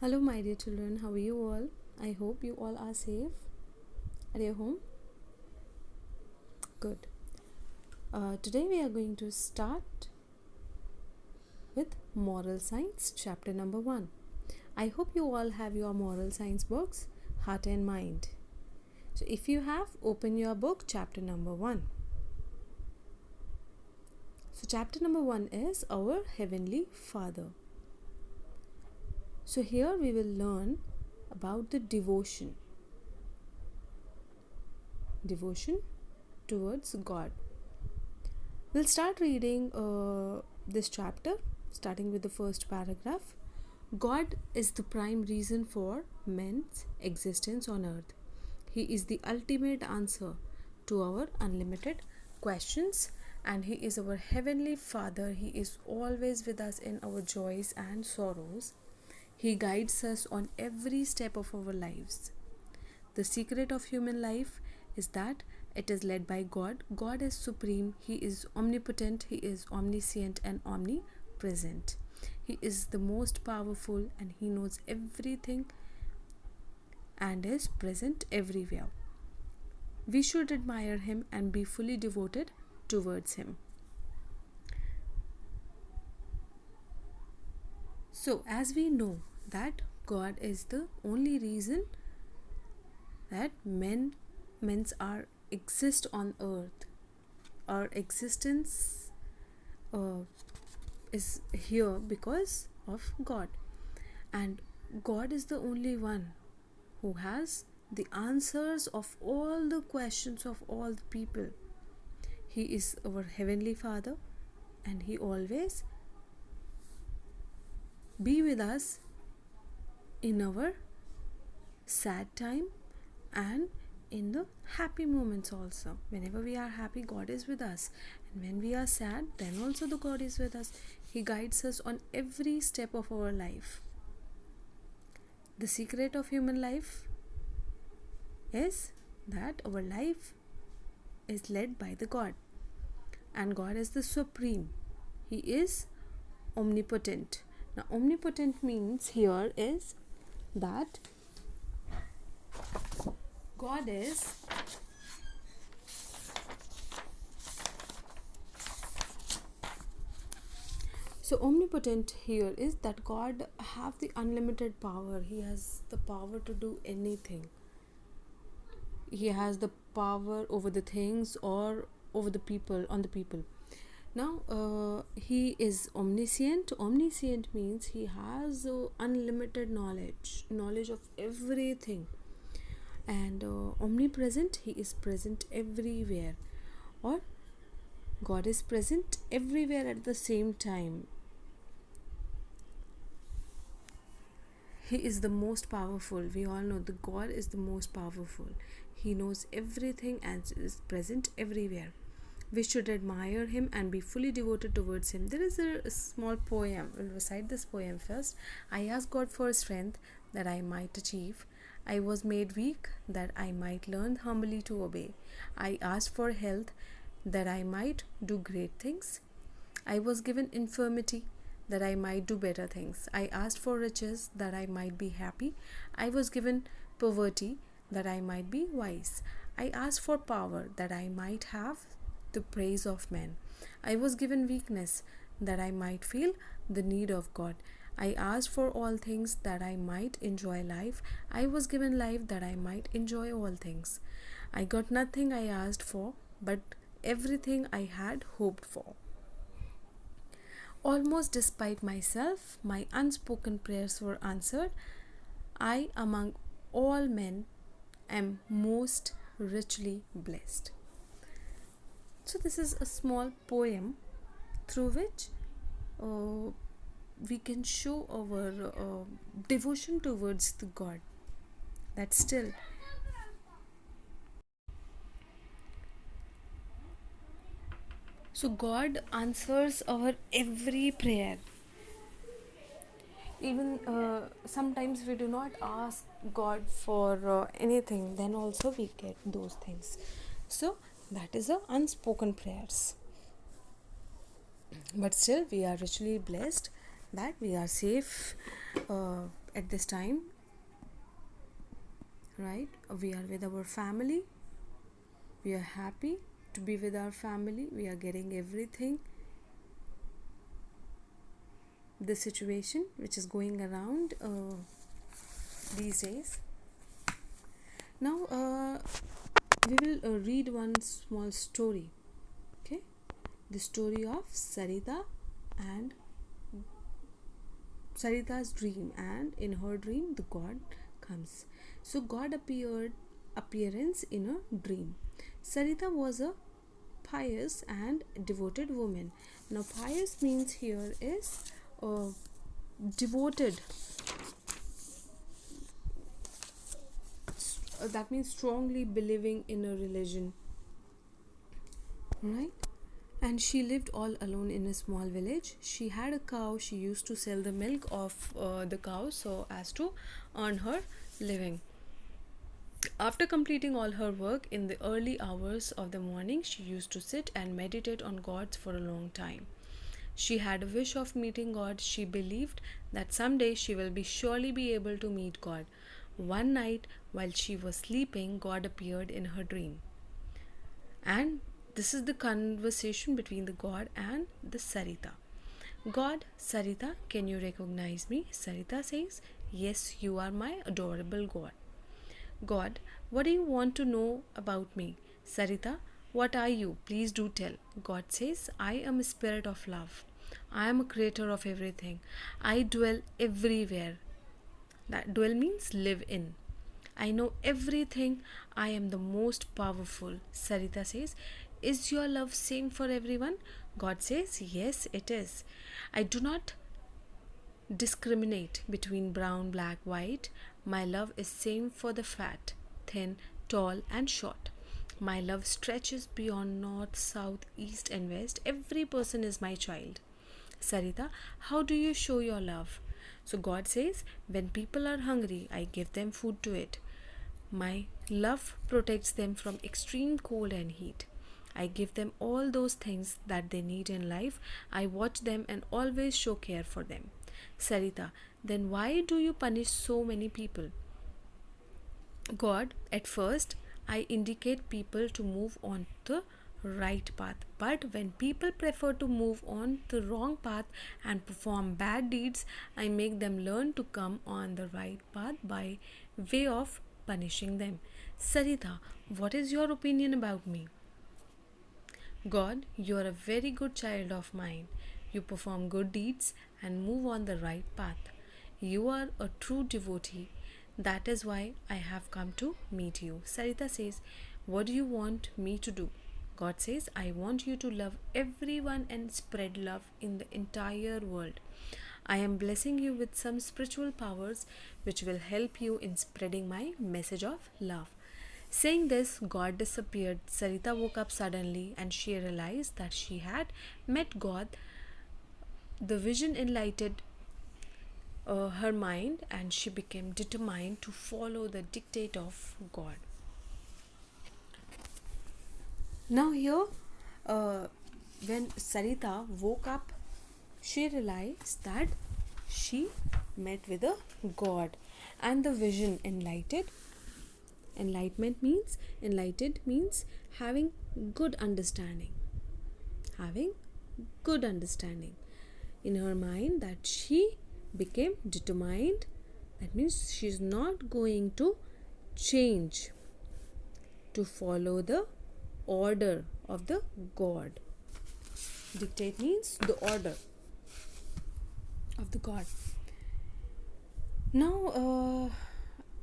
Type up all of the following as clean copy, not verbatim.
Hello, my dear children. How are you all? I hope you all are safe at your home. Good. Today we are going to start with Moral Science, chapter number 1. I hope you all have your moral science books, Heart and Mind. So, if you have, open your book, chapter number 1. So, chapter number 1 is Our Heavenly Father. So, here we will learn about the devotion towards God. We'll start reading this chapter, starting with the first paragraph. God is the prime reason for man's existence on earth. He is the ultimate answer to our unlimited questions, and He is our Heavenly Father. He is always with us in our joys and sorrows. He guides us on every step of our lives. The secret of human life is that it is led by God. God is supreme. He is omnipotent. He is omniscient and omnipresent. He is the most powerful, and He knows everything and is present everywhere. We should admire Him and be fully devoted towards Him. So, as we know that God is the only reason that men are exist on earth. Our existence is here because of God, and God is the only one who has the answers of all the questions of all the people. He is our Heavenly Father, and He always be with us in our sad time and in the happy moments also. Whenever we are happy, God is with us, and when we are sad, then also the God is with us. He guides us on every step of our life. The secret of human life is that our life is led by the God, and God is the supreme. He is omnipotent. Now, omnipotent means here is that God is so omnipotent here is that God have the unlimited power. He has the power to do anything. He has the power over the things or over the people, on the people. Now, He is omniscient. Omniscient means He has unlimited knowledge of everything. And omnipresent, He is present everywhere, or God is present everywhere at the same time. He is the most powerful. We all know that God is the most powerful. He knows everything and is present everywhere. We should admire Him and be fully devoted towards Him. There is a small poem. We'll recite this poem first. I ask God for strength that I might achieve. I was made weak that I might learn humbly to obey. I asked for health that I might do great things. I was given infirmity that I might do better things. I asked for riches that I might be happy. I was given poverty that I might be wise. I asked for power that I might have the praise of men. I was given weakness that I might feel the need of God. I asked for all things that I might enjoy life. I was given life that I might enjoy all things. I got nothing I asked for, but everything I had hoped for. Almost despite myself, my unspoken prayers were answered. I, among all men, am most richly blessed. So, this is a small poem through which we can show our devotion towards the God. That still so God answers our every prayer. Even sometimes we do not ask God for anything, then also we get those things. So that is a unspoken prayers. But still we are richly blessed that we are safe at this time, right? We are with our family, we are happy to be with our family, we are getting everything. The situation which is going around these days. Now we will read one small story. Okay, the story of and Sarita's dream, and in her dream the God comes. So God appearance in a dream. Sarita was a pious and devoted woman. Now pious means here is devoted. That means strongly believing in a religion, right? And she lived all alone in a small village. She had a cow. She used to sell the milk of the cow so as to earn her living. After completing all her work in the early hours of the morning, she used to sit and meditate on God for a long time. She had a wish of meeting God. She believed that someday she will be surely be able to meet God. One night, while she was sleeping, God appeared in her dream. And this is the conversation between the God and the Sarita. God, Sarita, can you recognize me? Sarita says, yes, you are my adorable God. God, what do you want to know about me? Sarita, what are you? Please do tell. God says, I am a spirit of love. I am a creator of everything. I dwell everywhere. That dwell means live in. I know everything. I am the most powerful. Sarita says, is your love same for everyone? God says, yes, it is. I do not discriminate between brown, black, white. My love is same for the fat, thin, tall and short. My love stretches beyond north, south, east and west. Every person is my child. Sarita, how do you show your love? So God says, when people are hungry, I give them food to eat. My love protects them from extreme cold and heat. I give them all those things that they need in life. I watch them and always show care for them. Sarita, then why do you punish so many people? God, at first, I indicate people to move on the right path. But when people prefer to move on the wrong path and perform bad deeds, I make them learn to come on the right path by way of punishing them. Sarita, what is your opinion about me? God, you are a very good child of mine. You perform good deeds and move on the right path. You are a true devotee. That is why I have come to meet you. Sarita says, what do you want me to do? God says, I want you to love everyone and spread love in the entire world. I am blessing you with some spiritual powers which will help you in spreading my message of love. Saying this, God disappeared. Sarita woke up suddenly and she realized that she had met God. The vision enlightened her mind and she became determined to follow the dictate of God. Now, here, when Sarita woke up, she realized that she met with a God and the vision enlightened. Enlightened means having good understanding. Having good understanding in her mind, that she became determined. That means she is not going to change to follow the order of the God. Dictate means the order of the God. Now,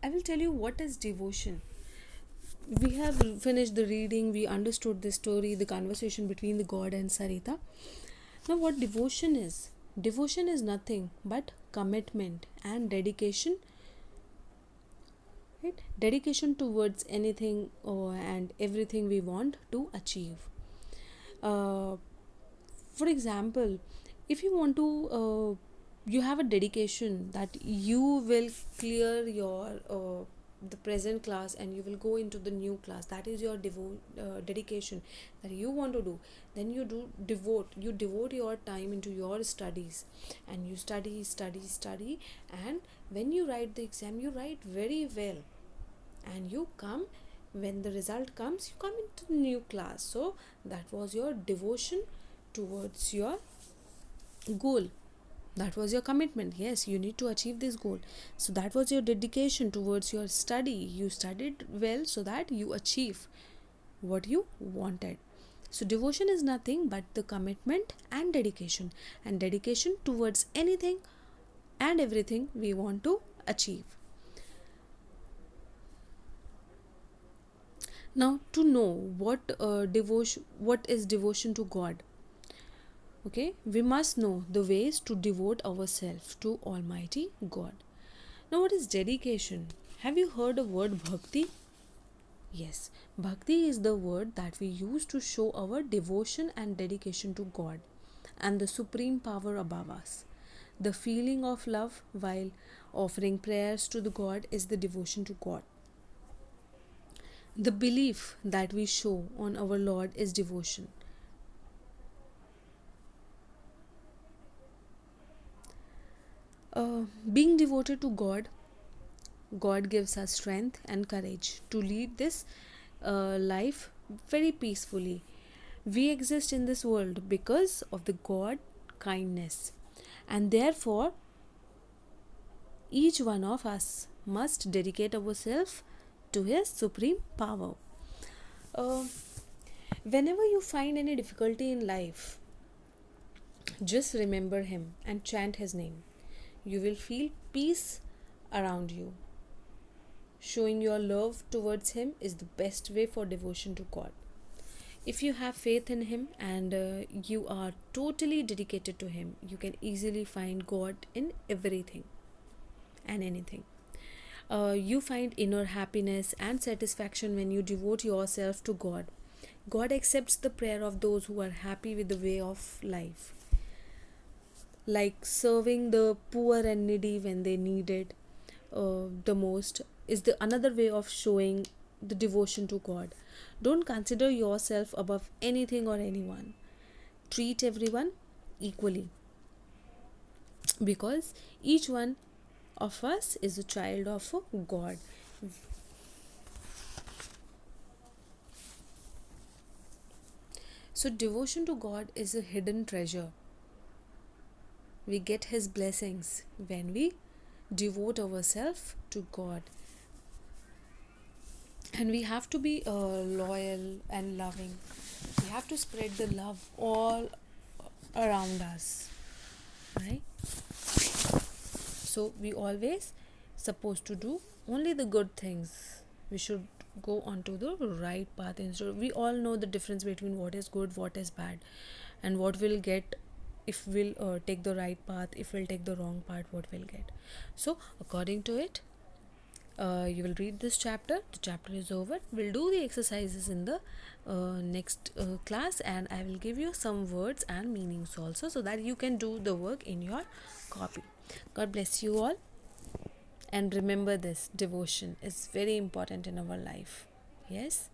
I will tell you what is devotion. We have finished the reading, we understood the story, the conversation between the God and Sarita. Now, what devotion is? Devotion is nothing but commitment and dedication. Right? Dedication towards anything and everything we want to achieve. For example, if you want to, you have a dedication that you will clear your the present class and you will go into the new class. That is your dedication that you want to do. Then you devote your time into your studies, and you study, and when you write the exam, you write very well, and you come, when the result comes, you come into the new class. So that was your devotion towards your goal. That was your commitment. Yes, you need to achieve this goal. So that was your dedication towards your study. You studied well so that you achieve what you wanted. So devotion is nothing but the commitment and dedication towards anything and everything we want to achieve. Now, to know what is devotion to God, okay, we must know the ways to devote ourselves to Almighty God. Now, what is dedication? Have you heard the word bhakti? Yes, bhakti is the word that we use to show our devotion and dedication to God and the supreme power above us. The feeling of love while offering prayers to the God is the devotion to God. The belief that we show on our Lord is devotion. Being devoted to God, God gives us strength and courage to lead this life very peacefully. We exist in this world because of the God kindness, and therefore each one of us must dedicate ourselves to His supreme power. Uh, Whenever you find any difficulty in life, just remember Him and chant His name. You will feel peace around you. Showing your love towards Him is the best way for devotion to God. If you have faith in Him and you are totally dedicated to Him, you can easily find God in everything and anything. You find inner happiness and satisfaction when you devote yourself to God. God accepts the prayer of those who are happy with the way of life, like serving the poor and needy when they need it the most is the another way of showing the devotion to God. Don't consider yourself above anything or anyone. Treat everyone equally, because each one of us is a child of God. So devotion to God is a hidden treasure. We get His blessings when we devote ourselves to God. And we have to be loyal and loving. We have to spread the love all around us, right? So we always supposed to do only the good things. We should go onto the right path. Instead, we all know the difference between what is good, what is bad, and what we'll get if we'll take the right path. If we'll take the wrong path, what we'll get. So according to it, you will read this chapter. The chapter is over. We'll do the exercises in the next class, and I will give you some words and meanings also, so that you can do the work in your copy. God bless you all, and remember this: devotion is very important in our life. Yes.